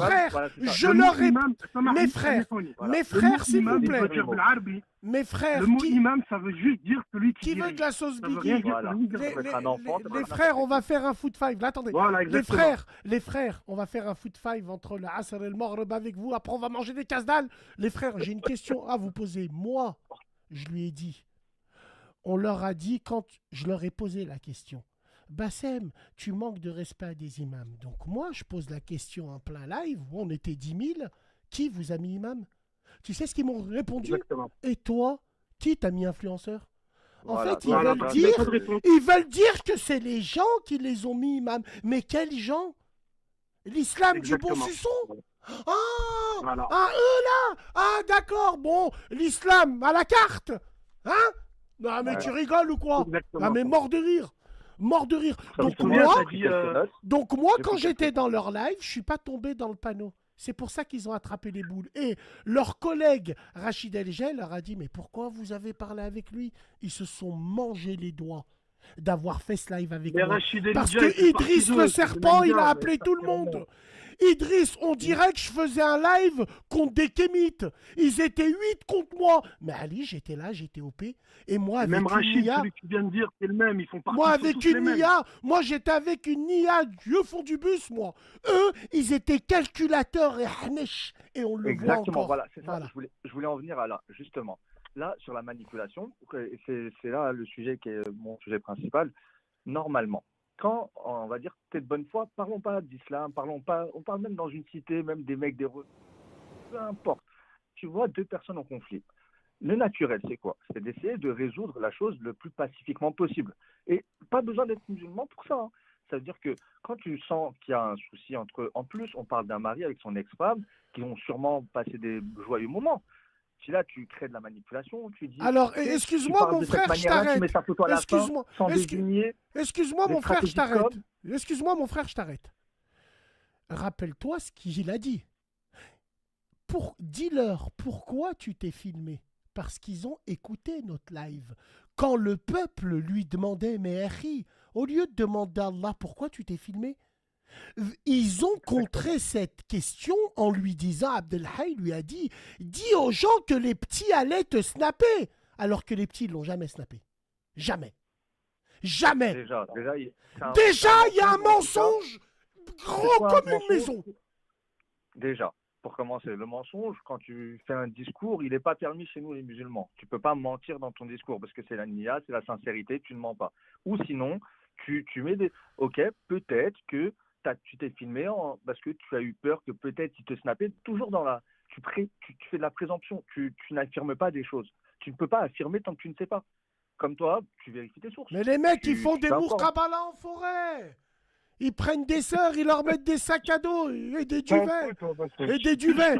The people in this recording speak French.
frères, voilà, c'est ça. je Le leur mot ai... imam, Mes frères, Voilà. mes le frères, mot s'il vous imam, il plaît. veut dire بالعربي. Mes frères, Le mot qui, imam, ça veut juste dire celui qui qui veut dirige. de la sauce Ça veut rien Biggie? dire Voilà. celui qui Les, Ça peut être les- un enfant, les- ça peut les être frères, on n'importe va qui. faire un foot five. Là, attendez. Voilà, Les exactement. frères, on va faire un foot five entre le Asr et le Maghreb avec vous. Après, on va manger des casse-dalles. Les frères, j'ai une question à vous poser. Moi, je lui ai dit. On leur a dit quand je leur ai posé la question. Bassem, tu manques de respect à des imams. Donc moi, je pose la question en plein live. On était 10 000. Qui vous a mis imam? Tu sais ce qu'ils m'ont répondu? Exactement. Et toi, qui t'a mis influenceur? En Voilà, fait, ils voilà, veulent voilà, dire, c'est une réponse. ils veulent dire que c'est les gens qui les ont mis imam. Mais quels gens? L'islam du bon Exactement. suçon? Ah, Voilà. ah, eux là. Ah, d'accord. Bon, l'islam à la carte. Hein? Non, mais Ouais. tu rigoles ou quoi? Exactement. Ah, mais mort de rire. Mort de rire. Ça me Donc souvient, moi, t'as dit, donc moi, J'ai quand pris j'étais dans leur live, je suis pas tombé dans le panneau. C'est pour ça qu'ils ont attrapé les boules. Et leur collègue Rachid El leur a dit, mais pourquoi vous avez parlé avec lui? Ils se sont mangé les doigts d'avoir fait ce live avec mais moi. Rachid El Parce Dja, il que fait Idriss partie le d'eux, serpent, c'est il a bien, appelé mais tout le ça, c'est monde. Idriss, on dirait que je faisais un live contre des kémites. Ils étaient 8 contre moi. Mais Ali, j'étais là, j'étais OP. Et moi, Et avec même une Rachid, Nia, celui que tu viens de dire, c'est le même. Ils font partie. moi ils sont avec tous les une mêmes. Nia, moi j'étais avec une Nia du fond du bus, moi. Eux, ils étaient calculateurs et hanesh. Et on le voit Exactement, encore. voilà, c'est ça. Voilà. Je voulais en venir à là, justement. Là, sur la manipulation, c'est là le sujet qui est mon sujet principal. Normalement, quand on va dire t'es de bonne foi, parlons pas d'islam, on parle même dans une cité, même des mecs, peu importe. Tu vois deux personnes en conflit. Le naturel, c'est quoi? C'est d'essayer de résoudre la chose le plus pacifiquement possible. Et pas besoin d'être musulman pour ça, hein. Ça veut dire que quand tu sens qu'il y a un souci entre eux, en plus, on parle d'un mari avec son ex-femme qui ont sûrement passé des joyeux moments. Si là, tu crées de la manipulation, tu dis. Alors, tu sais, tu excuse-moi parles mon de cette frère, je manière-là, tu mets t'arrête. ta photo à la fin, Excuse-moi. sans Excu- désigner Excuse-moi les mon frère, je stratégies de t'arrête. com. Excuse-moi mon frère, je t'arrête. Rappelle-toi ce qu'il a dit. Dis-leur pourquoi tu t'es filmé. Parce qu'ils ont écouté notre live. Quand le peuple lui demandait, mais Harry, au lieu de demander à Allah pourquoi tu t'es filmé, ils ont contré cette question en lui disant, Abdelhaï lui a dit, dis aux gens que les petits allaient te snapper. Alors que les petits ne l'ont jamais snappé. Jamais. Jamais. Déjà, Déjà, il y a un mensonge. mensonge gros quoi, comme un une maison. Déjà, pour commencer, le mensonge, quand tu fais un discours, il n'est pas permis chez nous les musulmans. Tu peux pas mentir dans ton discours parce que c'est la nia, c'est la sincérité, tu ne mens pas. Ou sinon, tu mets des... Ok, peut-être que tu t'es filmé parce que tu as eu peur que peut-être il te snappait. Toujours dans la... Tu fais de la présomption, tu n'affirmes pas des choses. Tu ne peux pas affirmer tant que tu ne sais pas. Comme toi, tu vérifies tes sources. Mais les mecs, ils font tu des t'informes. mourkabala en forêt. Ils prennent des sœurs, ils leur mettent des sacs à dos et des duvets. Et des duvets.